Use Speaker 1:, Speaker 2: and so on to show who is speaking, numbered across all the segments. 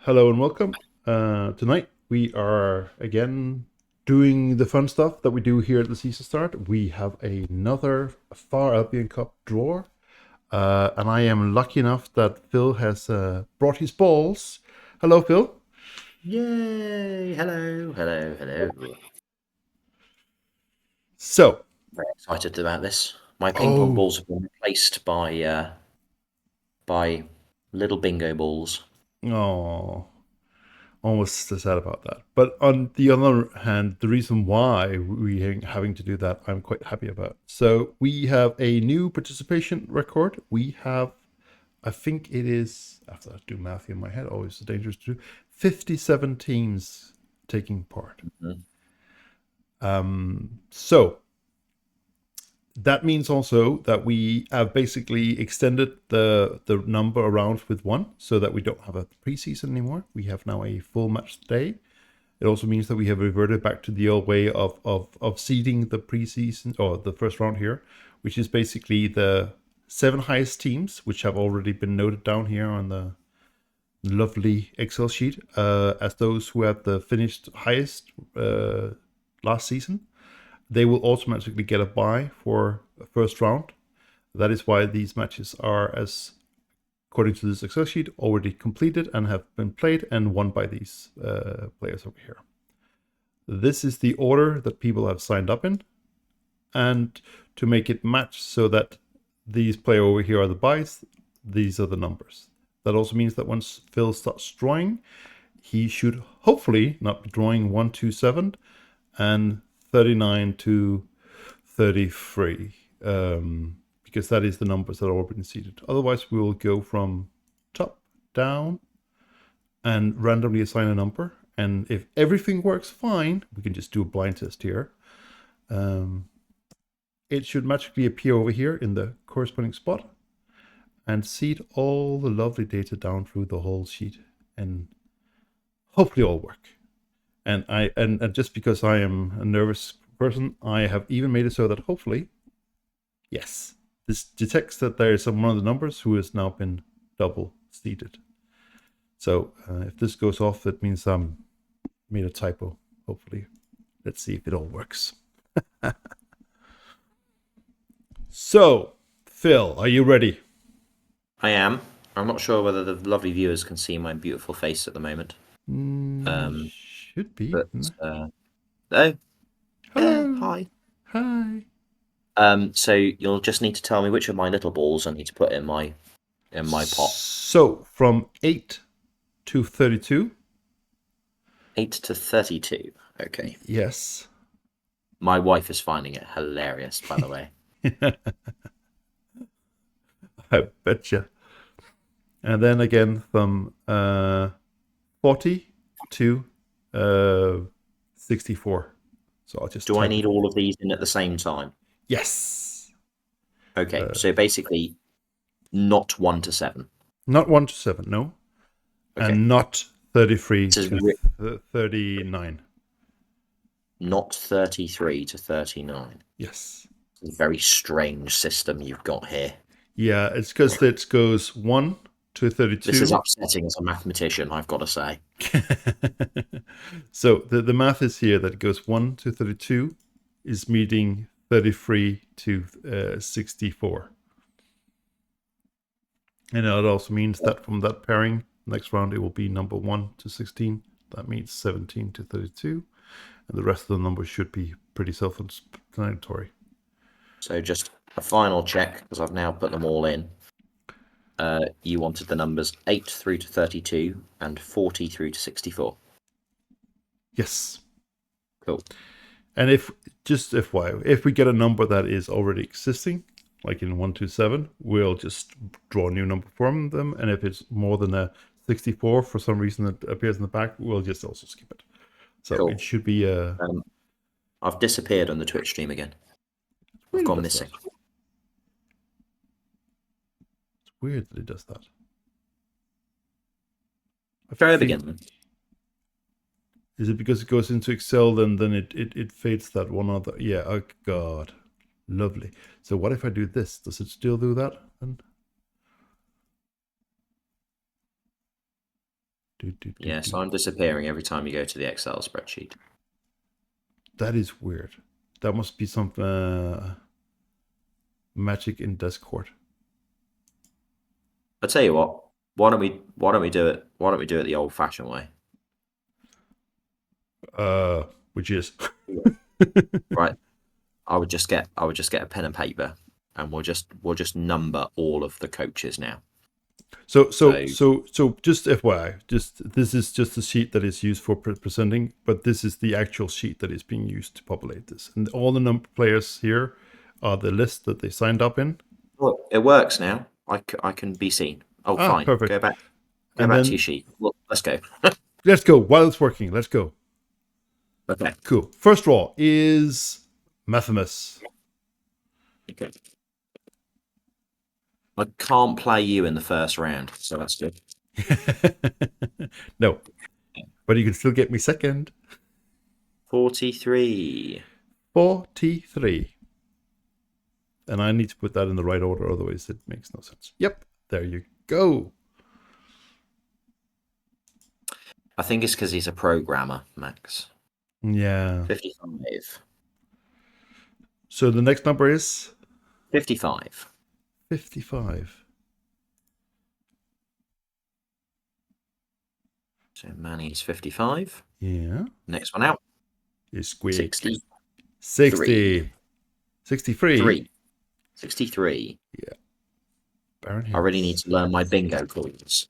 Speaker 1: Hello and welcome. Tonight we are again doing the fun stuff that we do here at the season start. We have another Far Albion Cup draw, and I am lucky enough that Phil has brought his balls. Hello, Phil.
Speaker 2: Yay! Hello, hello, hello.
Speaker 1: So,
Speaker 2: Very excited about this. My ping pong
Speaker 1: oh,
Speaker 2: balls have been replaced by little bingo balls.
Speaker 1: oh, almost sad about that. But on the other hand, the reason why we are having to do that, I'm quite happy about. So we have a new participation record. We have, I think it is, after I do math in my head, always dangerous to do, 57 teams taking part.
Speaker 2: Mhm.
Speaker 1: So that means also that we have basically extended the number around with one, so that we don't have a preseason anymore. We have now a full match day. It also means that we have reverted back to the old way of seeding the preseason or the first round here, which is basically the seven highest teams, which have already been noted down here on the lovely Excel sheet as those who have the finished highest last season. They will automatically get a bye for the first round. That is why these matches are, as according to this Excel sheet, already completed and have been played and won by these players over here. This is the order that people have signed up in, and to make it match so that these players over here are the buys, these are the numbers. That also means that once Phil starts drawing, he should hopefully not be drawing 127 and 39 to 33, because that is the numbers that are already been seeded. Otherwise, we will go from top down and randomly assign a number. And if everything works fine, we can just do a blind test here. It should magically appear over here in the corresponding spot and seed all the lovely data down through the whole sheet, and hopefully all work. And just because I am a nervous person, I have even made it so that hopefully, yes, this detects that there is one of the numbers who has now been double seeded. So if this goes off, that means I'm made a typo. Hopefully, let's see if it all works. So, Phil, are you ready?
Speaker 2: I am. I'm not sure whether the lovely viewers can see my beautiful face at the moment. Um,
Speaker 1: Should be.
Speaker 2: but oh, yeah,
Speaker 1: Hello.
Speaker 2: hi.
Speaker 1: Hi.
Speaker 2: So you'll just need to tell me which of my little balls I need to put in my pot.
Speaker 1: So, from 8 to 32.
Speaker 2: 8 to 32. Okay.
Speaker 1: Yes.
Speaker 2: My wife is finding it hilarious, by the way.
Speaker 1: I betcha. And then again from 40 to 64. So I'll just
Speaker 2: Do I
Speaker 1: type it
Speaker 2: need
Speaker 1: in.
Speaker 2: all of these in at the same time?
Speaker 1: Yes.
Speaker 2: Okay, so basically not 1 to 7.
Speaker 1: Not 1 to 7, no.
Speaker 2: Okay,
Speaker 1: And not 33
Speaker 2: this is
Speaker 1: to 39.
Speaker 2: not 33 to 39.
Speaker 1: Yes.
Speaker 2: It's a very strange system you've got here.
Speaker 1: Yeah, it's because it goes 1 to
Speaker 2: This is
Speaker 1: 32.
Speaker 2: upsetting as a mathematician, I've got to say.
Speaker 1: So the math is here that goes 1 to 32 is meeting 33 to 64. And it also means that from that pairing, next round it will be number 1 to 16. That means 17 to 32. And the rest of the numbers should be pretty self explanatory.
Speaker 2: So just a final check, because I've now put them all in. You wanted the numbers 8 through to 32 and 40 through to 64.
Speaker 1: Yes.
Speaker 2: Cool.
Speaker 1: And if, just FYI, if we get a number that is already existing, like in 127, we'll just draw a new number from them. And if it's more than a 64 for some reason that appears in the back, we'll just also skip it. So
Speaker 2: Cool.
Speaker 1: it should be
Speaker 2: I've disappeared on the Twitch stream again. I've gone missing.
Speaker 1: It's weird that it does that.
Speaker 2: Try it again.
Speaker 1: Is it because it goes into Excel, then it fades that one other? Yeah, oh God. Lovely. So what if I do this? Does it still do that?
Speaker 2: Yeah, so I'm disappearing every time you go to the Excel spreadsheet.
Speaker 1: That is weird. That must be some magic in Discord.
Speaker 2: I tell you what, why don't we do it the old-fashioned way?
Speaker 1: Which is
Speaker 2: Right. I would just get a pen and paper, and we'll just number all of the coaches now.
Speaker 1: So just FYI, this is just a sheet that is used for presenting, but this is the actual sheet that is being used to populate this, and all the number players here are the list that they signed up in.
Speaker 2: Look, it works now. I can be seen. Oh, fine.
Speaker 1: Perfect.
Speaker 2: Go back
Speaker 1: And
Speaker 2: to
Speaker 1: then
Speaker 2: your sheet. Look, let's go.
Speaker 1: let's go while it's working. Let's go.
Speaker 2: Okay.
Speaker 1: Cool. First draw is Mathimus.
Speaker 2: Okay. I can't play you in the first round, so that's good.
Speaker 1: No, but you can still get me second.
Speaker 2: 43.
Speaker 1: 43. And I need to put that in the right order, otherwise it makes no sense. Yep, there you go.
Speaker 2: I think it's because he's a programmer, Max.
Speaker 1: Yeah.
Speaker 2: 55.
Speaker 1: So the next number is
Speaker 2: 55.
Speaker 1: 55.
Speaker 2: So Manny's 55.
Speaker 1: Yeah.
Speaker 2: Next one out.
Speaker 1: Is Squeak.
Speaker 2: 60.
Speaker 1: 60. 63.
Speaker 2: 63.
Speaker 1: Yeah. Baron
Speaker 2: I really need to learn my bingo calls.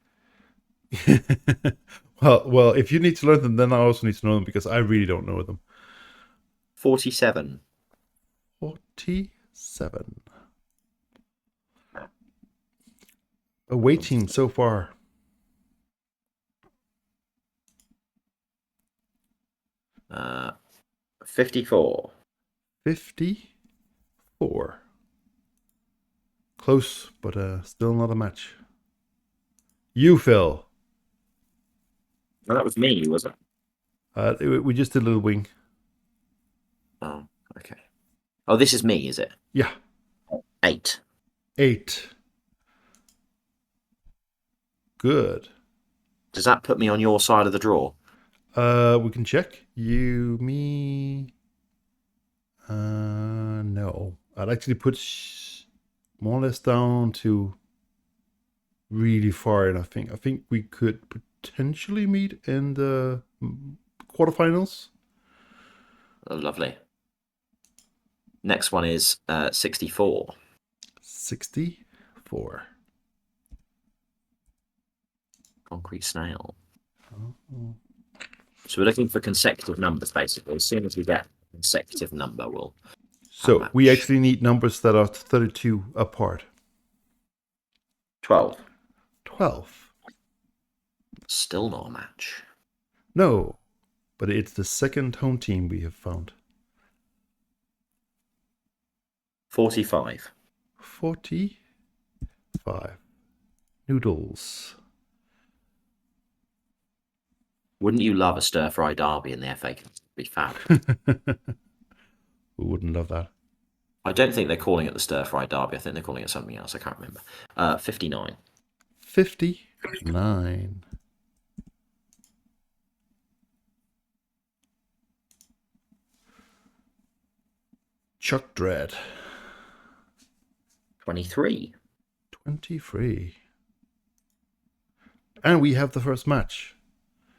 Speaker 1: well, if you need to learn them, then I also need to know them because I really don't know them.
Speaker 2: 47.
Speaker 1: 47. Awaiting so far.
Speaker 2: 54.
Speaker 1: 54. Close, but still not a match. You, Phil.
Speaker 2: No, that was me, was it?
Speaker 1: We just did a little wing.
Speaker 2: Oh, okay. Oh, this is me, is it?
Speaker 1: Yeah.
Speaker 2: 8.
Speaker 1: 8. Good.
Speaker 2: Does that put me on your side of the draw?
Speaker 1: We can check. You, me. No. I'd actually put more or less down to really far in, I think. I think we could potentially meet in the quarterfinals.
Speaker 2: Oh, lovely. Next one is 64.
Speaker 1: 64.
Speaker 2: Concrete snail.
Speaker 1: Oh.
Speaker 2: So we're looking for consecutive numbers, basically. As soon as we get a consecutive number, we'll...
Speaker 1: So we actually need numbers that are 32 apart.
Speaker 2: 12.
Speaker 1: 12.
Speaker 2: Still not a match.
Speaker 1: No, but it's the second home team we have found.
Speaker 2: 45.
Speaker 1: 45. Noodles.
Speaker 2: Wouldn't you love a stir-fry derby in the FA Cup? It'd be fab.
Speaker 1: Who wouldn't love that?
Speaker 2: I don't think they're calling it the stir-fry derby. I think they're calling it something else. I can't remember. 59.
Speaker 1: 59. Chuck Dread.
Speaker 2: 23.
Speaker 1: 23. And we have the first match.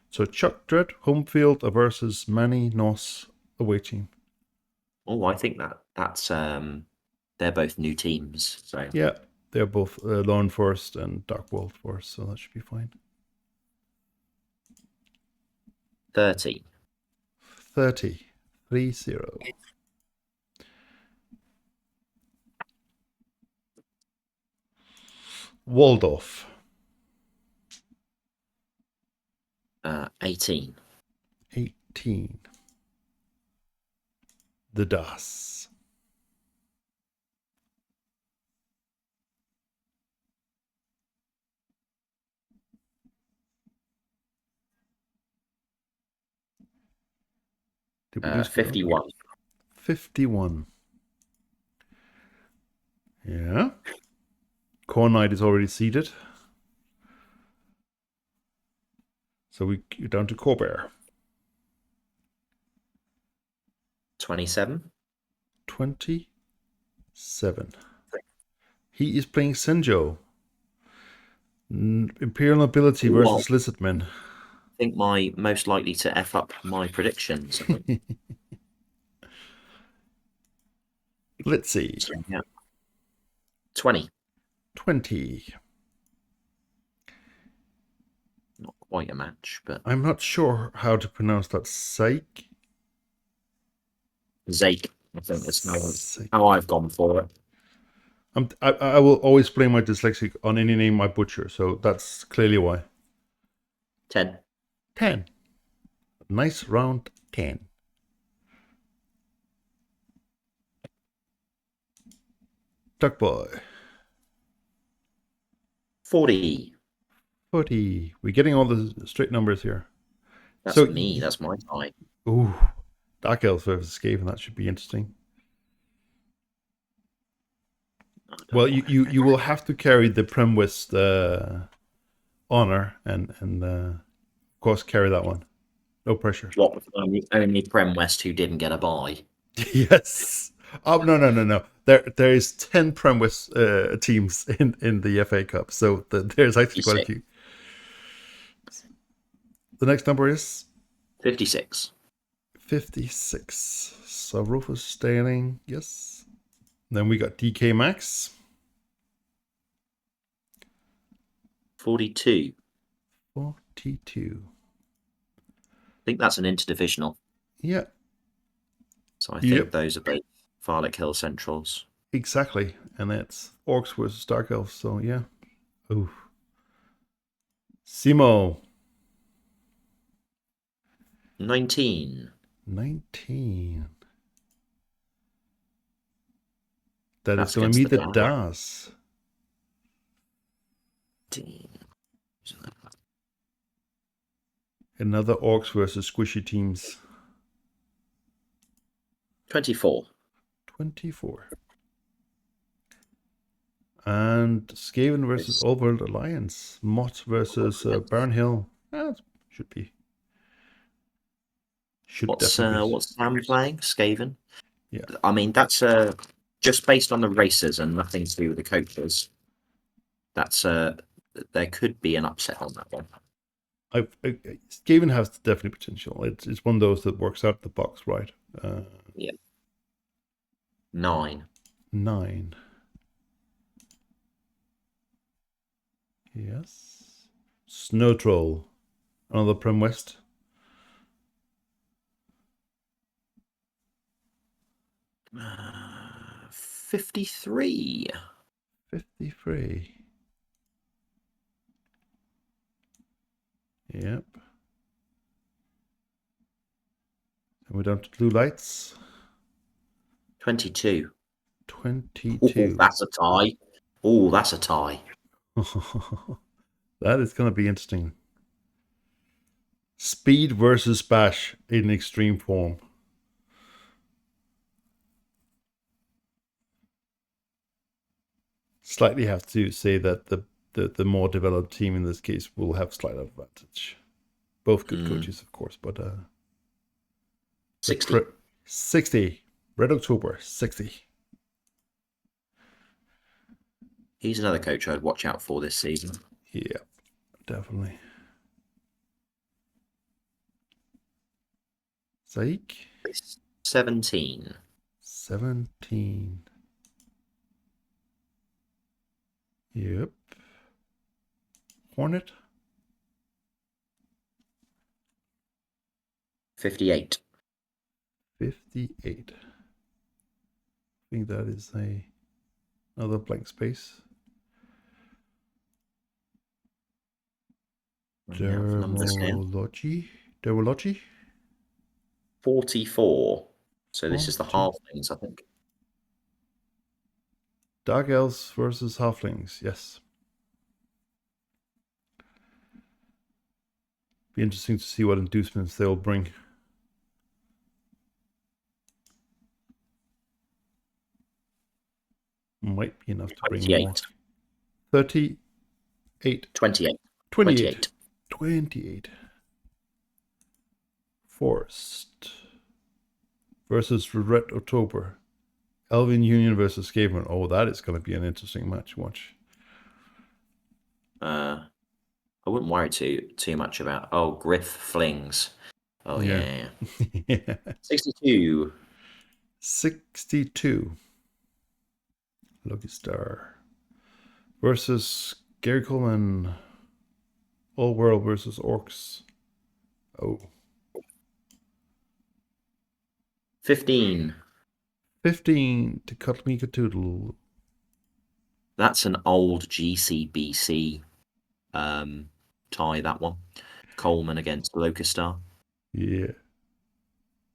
Speaker 1: So Chuck Dread, home field versus Manny Noss, away team.
Speaker 2: Oh, I think that's they're both new teams. So
Speaker 1: yeah, they're both Lawn Forest and Dark World Forest, so that should be fine.
Speaker 2: 30.
Speaker 1: 30. 3-0. Waldorf.
Speaker 2: 18.
Speaker 1: 18. The Das. Did we do
Speaker 2: 51.
Speaker 1: 51. Yeah. Corn Knight is already seated. So we're down to Corbear.
Speaker 2: 27.
Speaker 1: 27. He is playing Senjo. Imperial Nobility versus Lizardmen.
Speaker 2: I think my most likely to F up my predictions. I think.
Speaker 1: Let's see.
Speaker 2: So, yeah. 20.
Speaker 1: 20.
Speaker 2: Not quite a match, but
Speaker 1: I'm not sure how to pronounce that. Psych?
Speaker 2: Zake, I think is
Speaker 1: Psych.
Speaker 2: how I've gone for it.
Speaker 1: I will always blame my dyslexic on any name I butcher, so that's clearly why.
Speaker 2: 10.
Speaker 1: 10. Nice round 10. Duck Boy.
Speaker 2: 40.
Speaker 1: 40. We're getting all the straight numbers here.
Speaker 2: That's
Speaker 1: So
Speaker 2: me. That's my tie.
Speaker 1: Ooh. Dark Elves versus Skaven. That should be interesting. Well, you will have to carry the Premwest honor and of course carry that one. No pressure.
Speaker 2: What was only Prem West who didn't get a buy?
Speaker 1: Yes. Oh no. There is 10 Premwest teams in the FA Cup, so there's actually quite a few. The next number is
Speaker 2: 56.
Speaker 1: 56. So Rufus Staling, yes. Then we got DK Max.
Speaker 2: 42.
Speaker 1: 42.
Speaker 2: I think that's an interdivisional.
Speaker 1: Yeah.
Speaker 2: So I think those are both Farlick Hill Centrals.
Speaker 1: Exactly. And that's Orcs versus Dark Elves, so yeah. Ooh. Simo.
Speaker 2: 19.
Speaker 1: 19. That's
Speaker 2: That's
Speaker 1: going to be the
Speaker 2: against
Speaker 1: DAS.
Speaker 2: 19.
Speaker 1: Another Orcs versus Squishy teams.
Speaker 2: 24.
Speaker 1: 24. And Skaven versus Overworld Alliance. Mott versus Baron Hill. Should be.
Speaker 2: What's Sam playing? Skaven?
Speaker 1: Yeah.
Speaker 2: I mean, that's just based on the races and nothing to do with the coaches. That's there could be an upset on that one.
Speaker 1: Skaven has definitely potential. It's one of those that works out the box right.
Speaker 2: Yeah. 9.
Speaker 1: 9. Yes. Snow Troll. Another Prem West.
Speaker 2: 53.
Speaker 1: 53. Yep. And we're down to Blue Lights.
Speaker 2: 22.
Speaker 1: 22.
Speaker 2: Ooh, that's a tie. Oh, that's a tie.
Speaker 1: That is going to be interesting. Speed versus Bash in extreme form. Slightly have to say that the more developed team in this case will have slight advantage. Both good coaches, of course, but
Speaker 2: 60.
Speaker 1: 60. Red October, 60.
Speaker 2: He's another coach I'd watch out for this season.
Speaker 1: Yeah, definitely. Saik?
Speaker 2: 17.
Speaker 1: 17. Yep. Hornet?
Speaker 2: 58.
Speaker 1: 58. I think that is another blank space. Dermology?
Speaker 2: 44. So this is the halflings, I think.
Speaker 1: Dark Elves versus Halflings, yes. Be interesting to see what inducements they will bring. Might be enough to bring more. 38.
Speaker 2: 28.
Speaker 1: 28. 28. Forest versus Red October. Albion Union versus Skaven. Oh, that is going to be an interesting match. Watch.
Speaker 2: I wouldn't worry too much about. Oh, Griff Flings. Oh yeah.
Speaker 1: Yeah.
Speaker 2: 62.
Speaker 1: 62. Lucky Star versus Gary Coleman. All World versus Orcs. Oh.
Speaker 2: 15.
Speaker 1: 15 to cut me Cthulhu.
Speaker 2: That's an old GCBC tie, that one. Coleman against Locustar.
Speaker 1: Yeah.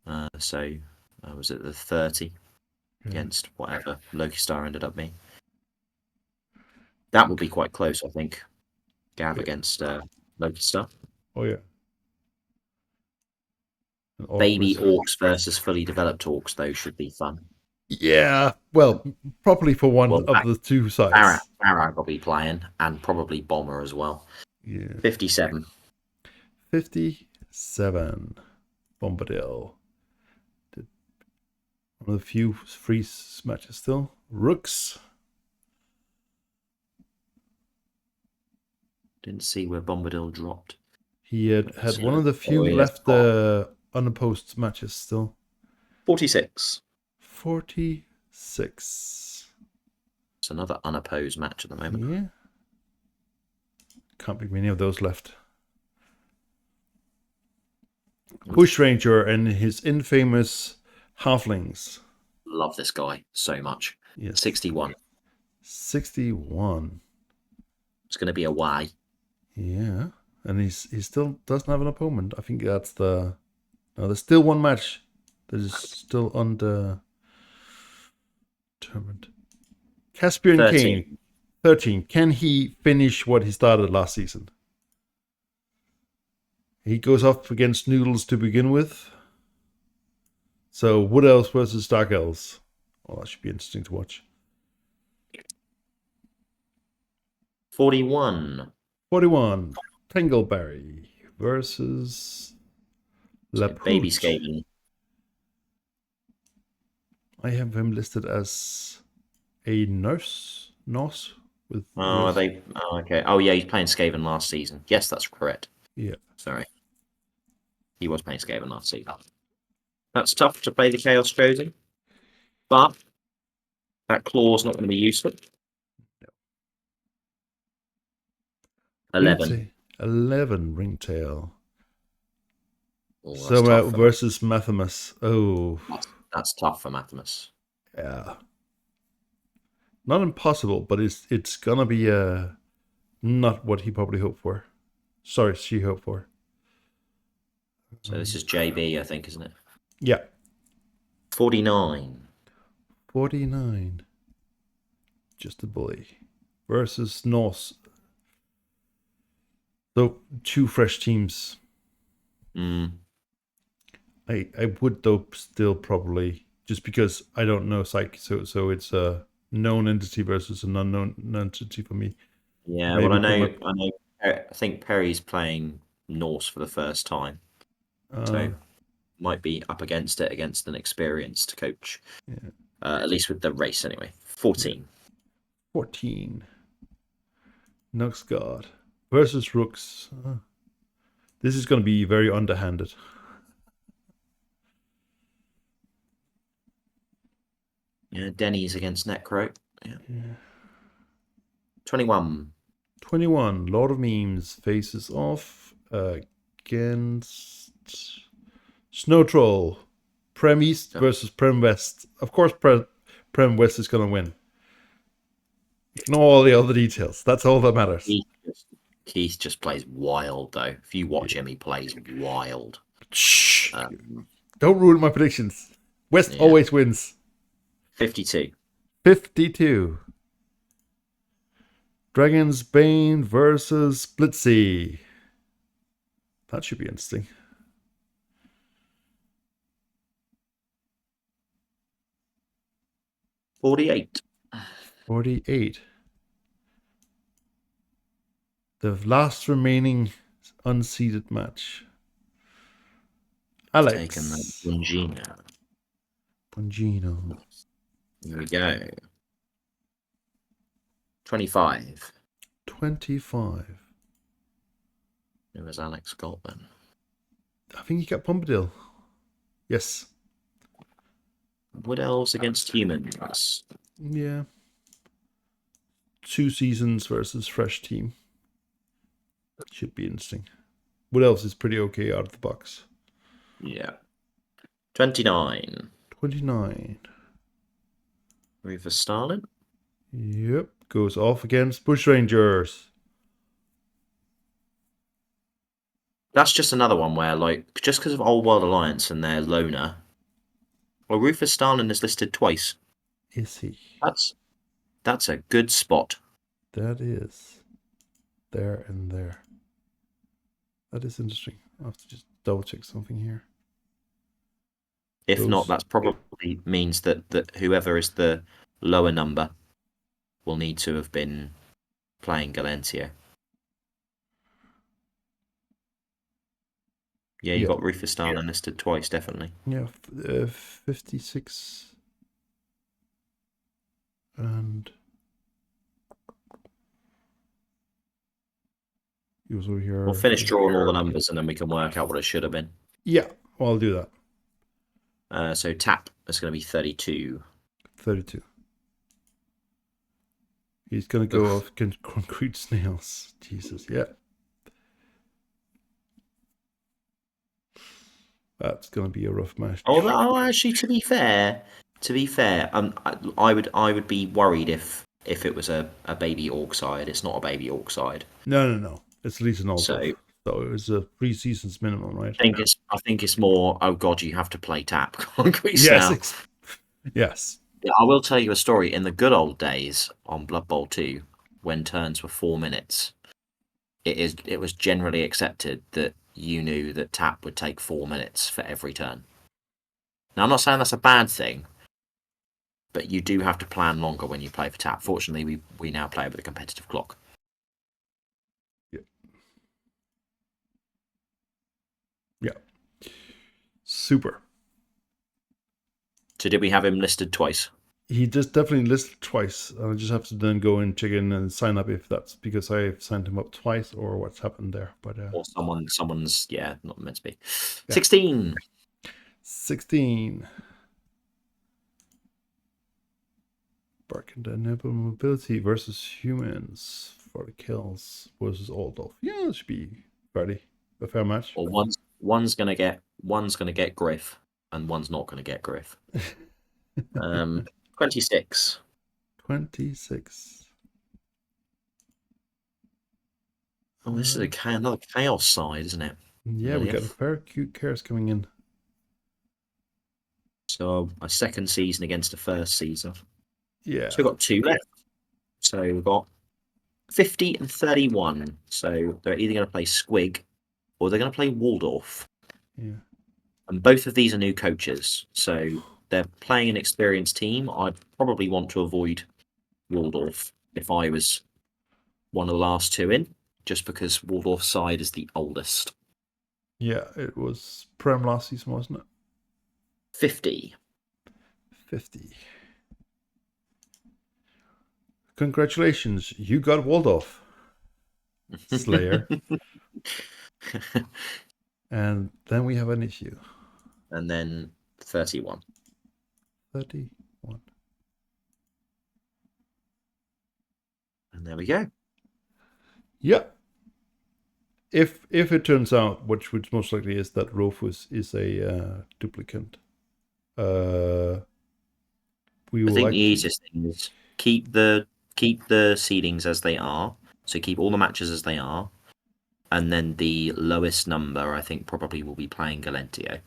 Speaker 2: Was it the 30 against whatever Locustar ended up being? That would be quite close, I think. Gav against Locustar.
Speaker 1: Oh, yeah.
Speaker 2: Baby orcs versus fully developed orcs, though, should be fun.
Speaker 1: Yeah. Well, probably for one of the two sides.
Speaker 2: Farag will be playing, and probably Bomber as well.
Speaker 1: Yeah.
Speaker 2: 57.
Speaker 1: 57. Bombadil. One of the few free matches still. Rooks.
Speaker 2: Didn't see where Bombadil dropped.
Speaker 1: He had one of the few left unopposed matches still.
Speaker 2: 46.
Speaker 1: 46.
Speaker 2: It's another unopposed match at the moment.
Speaker 1: Yeah. Can't be many of those left. Bushranger and his infamous halflings.
Speaker 2: Love this guy so much.
Speaker 1: Yes.
Speaker 2: 61.
Speaker 1: 61.
Speaker 2: It's going to be a Y.
Speaker 1: Yeah. And he still doesn't have an opponent. I think that's the... No, there's still one match that is still undetermined. Caspian
Speaker 2: 13.
Speaker 1: Kane. 13. Can he finish what he started last season? He goes up against Noodles to begin with. So Wood Elves versus Dark Elves. Oh, that should be interesting to watch.
Speaker 2: 41.
Speaker 1: 41. Tangleberry versus Lapoot.
Speaker 2: Baby Skaven.
Speaker 1: I have him listed as a nurse. Nos with.
Speaker 2: Oh, are they? Oh, okay. Oh, yeah, he's playing Skaven last season. Yes, that's correct.
Speaker 1: Yeah.
Speaker 2: Sorry. He was playing Skaven last season. That's tough to play the Chaos Chosen, but that claw's not going to be useful.
Speaker 1: No.
Speaker 2: 11.
Speaker 1: 11 Ringtail.
Speaker 2: Oh,
Speaker 1: So versus Mathamus. Oh.
Speaker 2: That's tough for Mathamus.
Speaker 1: Yeah. Not impossible, but it's gonna be not what he probably hoped for. Sorry, she hoped for.
Speaker 2: So this is JB, I think, isn't it?
Speaker 1: Yeah.
Speaker 2: 49.
Speaker 1: 49. Just a bully. Versus Norse. So, two fresh teams. I would, though, still probably, just because I don't know Psyche, so it's a known entity versus an unknown entity for me.
Speaker 2: Yeah, well, I think Perry's playing Norse for the first time. So might be up against an experienced coach.
Speaker 1: Yeah.
Speaker 2: At least with the race anyway. 14.
Speaker 1: 14. Nuxguard versus Rooks. This is going to be very underhanded.
Speaker 2: Yeah, Denny's against Necro. Yeah. 21.
Speaker 1: 21. Lord of Memes faces off against Snow Troll. Prem East versus Prem West. Of course, Prem West is going to win. Ignore all the other details. That's all that matters.
Speaker 2: Keith just plays wild, though. If you watch him, he plays wild.
Speaker 1: Shh. Don't ruin my predictions. West always wins.
Speaker 2: 52.
Speaker 1: 52. Dragon's Bane versus Blitzy. That should be interesting.
Speaker 2: 48.
Speaker 1: 48. The last remaining unseeded match.
Speaker 2: Taking the
Speaker 1: Alex.
Speaker 2: Bongino.
Speaker 1: Bongino.
Speaker 2: Here we go. 25.
Speaker 1: 25.
Speaker 2: Who was Alex got then?
Speaker 1: I think he got Pombadil. Yes.
Speaker 2: Wood Elves against Humans.
Speaker 1: Yeah. 2 seasons versus fresh team. Should be interesting. What else is pretty okay out of the box?
Speaker 2: Yeah. 29.
Speaker 1: 29.
Speaker 2: Rufus Starlin.
Speaker 1: Yep. Goes off against Bushrangers.
Speaker 2: That's just another one where, like, just because of Old World Alliance and their loner, well, Rufus Starlin is listed twice.
Speaker 1: Is he?
Speaker 2: That's a good spot.
Speaker 1: That is. There and there. That is interesting. I'll have to just double check something here.
Speaker 2: If not, that's probably means that whoever is the lower number will need to have been playing Galentia. Yeah, you got Rufus Starlin listed twice, definitely.
Speaker 1: Yeah, 56. And he was over here.
Speaker 2: We'll finish drawing all the numbers and then we can work out what it should have been.
Speaker 1: Yeah, well, I'll do that.
Speaker 2: So tap is going to be 32.
Speaker 1: 32. He's going to go off concrete snails. Jesus, yeah. That's going to be a rough match.
Speaker 2: Oh, actually, to be fair, I would be worried if it was a baby orc side. It's not a baby orc side.
Speaker 1: No. It's at least an old.
Speaker 2: So
Speaker 1: it was a 3 seasons minimum, right?
Speaker 2: I think it's more. Oh God, you have to play tap concrete
Speaker 1: yes. Yes.
Speaker 2: Yeah, I will tell you a story. In the good old days on Blood Bowl 2, when turns were 4 minutes, it was generally accepted that you knew that tap would take 4 minutes for every turn. Now, I'm not saying that's a bad thing, but you do have to plan longer when you play for tap. Fortunately, we now play with a competitive clock.
Speaker 1: Yeah. Super.
Speaker 2: So did we have him listed twice?
Speaker 1: He just definitely listed twice. I just have to then go and check in and sign up if that's because I've signed him up twice or what's happened there. But
Speaker 2: or someone's not meant to be. 16.
Speaker 1: 16. Bark and enable mobility versus humans for the kills versus Oldolf. Yeah, it should be a fair match.
Speaker 2: Or one's gonna get Griff and one's not gonna get Griff. 26.
Speaker 1: 26.
Speaker 2: Oh, this is another chaos side, isn't it?
Speaker 1: Yeah, we got a pair of cute cares coming in.
Speaker 2: So a second season against a first season.
Speaker 1: Yeah.
Speaker 2: So we've got 2 left. So we've got 50 and 31. So they're either going to play Squig or they're going to play Waldorf.
Speaker 1: Yeah.
Speaker 2: And both of these are new coaches. So they're playing an experienced team. I'd probably want to avoid Waldorf if I was one of the last 2 in, just because Waldorf's side is the oldest.
Speaker 1: Yeah, it was Prem last season, wasn't it?
Speaker 2: 50.
Speaker 1: Congratulations, you got Waldorf. Slayer. And then we have an issue.
Speaker 2: And then 31.
Speaker 1: 31.
Speaker 2: And there we go.
Speaker 1: Yeah. If it turns out, which most likely is that Rufus is a duplicant, we will.
Speaker 2: I think the easiest thing is keep the seedings as they are. So keep all the matches as they are, and then the lowest number I think probably will be playing Galentio.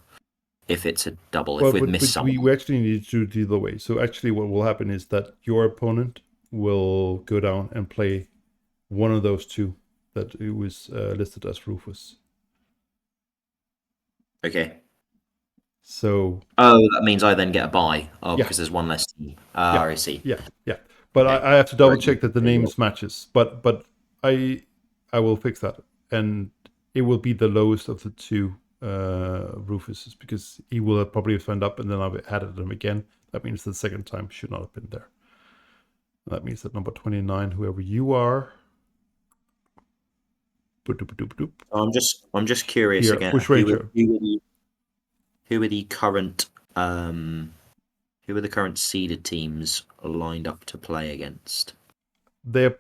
Speaker 2: If it's a double, if we miss someone.
Speaker 1: We actually need to do the other way. So actually, what will happen is that your opponent will go down and play one of those 2 that it was listed as Rufus.
Speaker 2: Okay.
Speaker 1: So.
Speaker 2: Oh, that means I then get a bye. Oh,
Speaker 1: yeah.
Speaker 2: Because there's one less team. I see.
Speaker 1: Yeah. But okay. I have to double check that the names matches. But I will fix that, and it will be the lowest of the 2 Rufus is because he will have probably signed up and then I've added them again. That means the second time should not have been there. That means that number 29, whoever you are.
Speaker 2: I'm just curious
Speaker 1: Here,
Speaker 2: again.
Speaker 1: Bushranger.
Speaker 2: Who are the current seeded teams lined up to play against?
Speaker 1: They're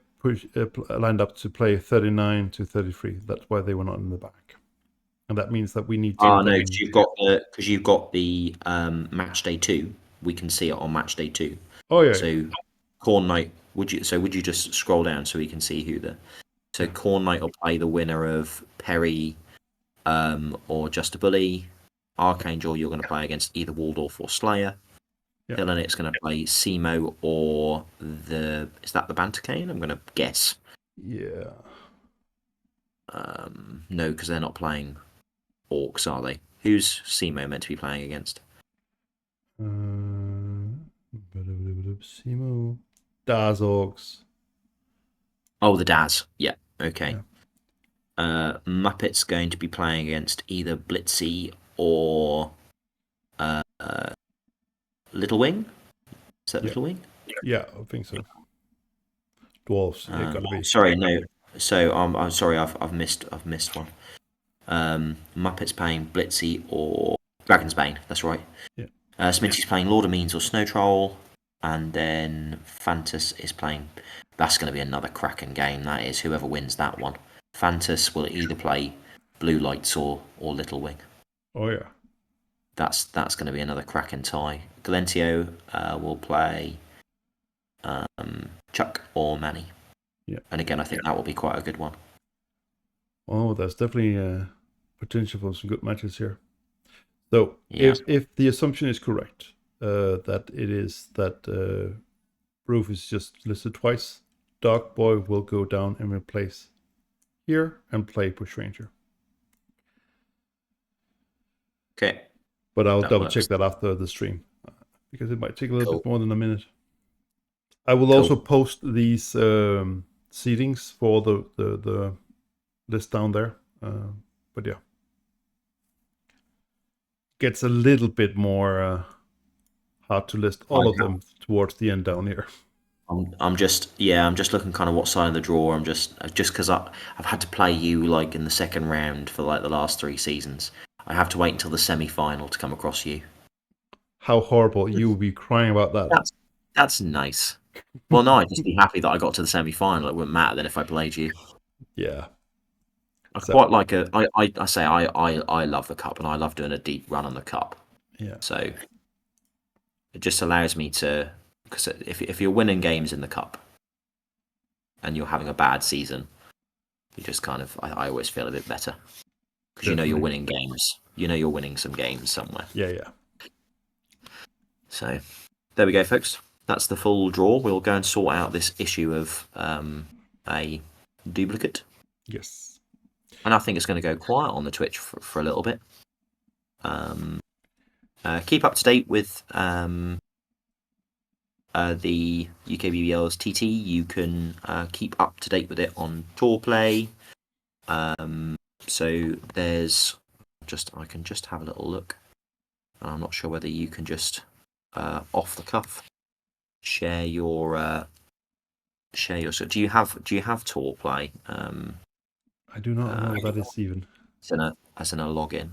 Speaker 1: lined up to play 39 to 33. That's why they were not in the back. And that means that we need to.
Speaker 2: Oh no, because you've got the match day 2. We can see it on match day 2.
Speaker 1: Oh yeah.
Speaker 2: So Corn Knight, would you just scroll down so we can see who the Corn Knight will play the winner of Perry or Just a Bully. Archangel, you're going to play against either Waldorf or Slayer.
Speaker 1: Yeah.
Speaker 2: Hillenit's going to play Simo or is that the Bantercane? I'm going to guess.
Speaker 1: Yeah.
Speaker 2: No, because they're not playing Orcs, are they? Who's Simo meant to be playing against?
Speaker 1: Simo. Daz Orcs.
Speaker 2: Oh, the Daz. Yeah, okay. Yeah. Muppet's going to be playing against either Blitzy or Little Wing. Is that Little Wing?
Speaker 1: Yeah, I think so. Dwarves. Yeah, gotta be.
Speaker 2: Sorry, no. So I'm sorry, I've missed one. Muppet's playing Blitzy or Dragon's Bane. That's right.
Speaker 1: Yeah.
Speaker 2: Smitty's playing Lord of Means or Snow Troll, and then Fantas is playing. That's going to be another cracking game. That is, whoever wins that one. Fantas will either play Blue Lights or Little Wing.
Speaker 1: Oh yeah.
Speaker 2: That's going to be another cracking tie. Galentio will play Chuck or Manny.
Speaker 1: Yeah.
Speaker 2: And again, I think that will be quite a good one.
Speaker 1: Oh, there's definitely potential for some good matches here. So if the assumption is correct, that it is that Roof is just listed twice, Dark Boy will go down and replace here and play Bushranger.
Speaker 2: Okay.
Speaker 1: But I'll double check that after the stream because it might take a little bit more than a minute. I will also post these seedings for the list down there. But yeah, gets a little bit more hard to list all of them towards the end down here.
Speaker 2: I'm just looking kind of what side of the draw. I'm just because I've had to play you like in the second round for like the last 3 seasons. I have to wait until the semi-final to come across you.
Speaker 1: How horrible! You will be crying about that.
Speaker 2: That's nice. Well, no, I'd just be happy that I got to the semi-final. It wouldn't matter then if I played you.
Speaker 1: Yeah.
Speaker 2: I quite like I love the cup and I love doing a deep run on the cup.
Speaker 1: Yeah.
Speaker 2: So it just allows me to, because if you're winning games in the cup and you're having a bad season, you just kind of I always feel a bit better because you know you're winning games. You know you're winning some games somewhere.
Speaker 1: Yeah.
Speaker 2: So there we go, folks. That's the full draw. We'll go and sort out this issue of a duplicate.
Speaker 1: Yes.
Speaker 2: And I think it's going to go quiet on the Twitch for a little bit. Keep up to date with the UKBBL's TT. You can keep up to date with it on Tour Play. So there's I can just have a little look. I'm not sure whether you can just off the cuff share your. Do you have Tour Play?
Speaker 1: I do not know what that is even.
Speaker 2: As in a login.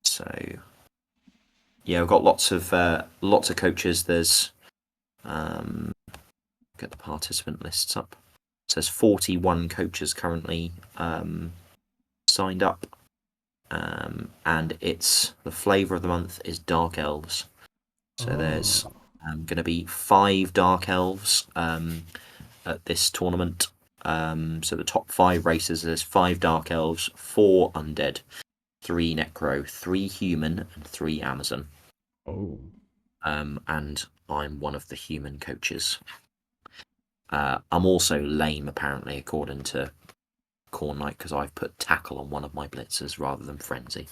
Speaker 2: So yeah, we've got lots of coaches. There's get the participant lists up. It says 41 coaches currently signed up, and it's the flavour of the month is Dark Elves. So there's going to be 5 Dark Elves at this tournament. So the top 5 races, there's 5 Dark Elves, 4 Undead, 3 Necro, 3 Human, and 3 Amazon. And I'm one of the human coaches. I'm also lame, apparently, according to Corn Knight, because I've put Tackle on one of my blitzers rather than Frenzy.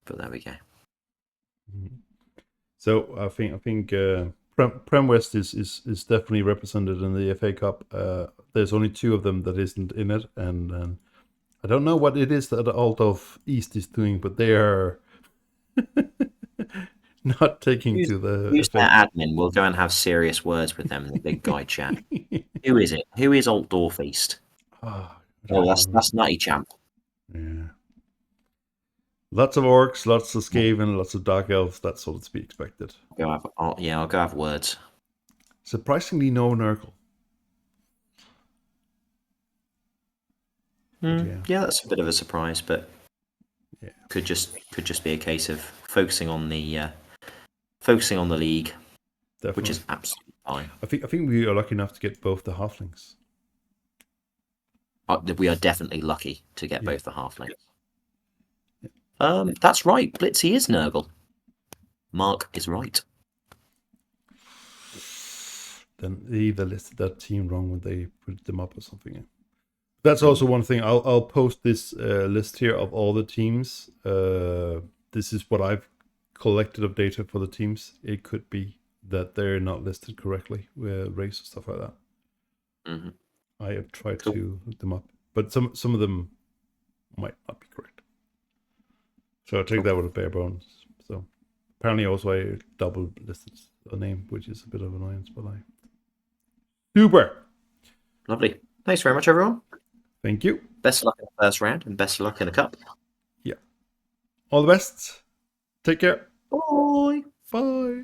Speaker 2: But there we go.
Speaker 1: So I think Prem West is definitely represented in the FA Cup. There's only 2 of them that isn't in it, and I don't know what it is that Alt of East is doing, but they are not taking
Speaker 2: Who's,
Speaker 1: to the
Speaker 2: who's their
Speaker 1: event.
Speaker 2: admin? We'll go and have serious words with them in the big guy chat. Who is it? Who is Alt Dorfeast?
Speaker 1: I
Speaker 2: Oh,
Speaker 1: don't know.
Speaker 2: that's Nutty Champ.
Speaker 1: Yeah. Lots of orcs, lots of Skaven, lots of dark elves. That's all to be expected.
Speaker 2: I'll go have words.
Speaker 1: Surprisingly, no Nurgle.
Speaker 2: Yeah, that's a bit of a surprise, but
Speaker 1: Yeah,
Speaker 2: could just be a case of focusing on the league,
Speaker 1: definitely.
Speaker 2: which is absolutely fine.
Speaker 1: I think we are lucky enough to get both the halflings.
Speaker 2: We are definitely lucky to get
Speaker 1: Yeah.
Speaker 2: both the halflings. That's right. Blitzy is Nurgle. Mark is right.
Speaker 1: Then they either listed that team wrong when they put them up or something. Yeah. That's also one thing. I'll post this list here of all the teams. This is what I've collected of data for the teams. It could be that they're not listed correctly with race and stuff like that.
Speaker 2: Mm-hmm.
Speaker 1: I have tried to look them up, but some of them might not be correct. So I take that with a bare bones. So apparently also I double listed a name, which is a bit of an annoyance, but super.
Speaker 2: Lovely. Thanks very much, everyone.
Speaker 1: Thank you.
Speaker 2: Best of luck in the first round and best of luck in the cup.
Speaker 1: Yeah. All the best. Take care.
Speaker 2: Bye.
Speaker 1: Bye.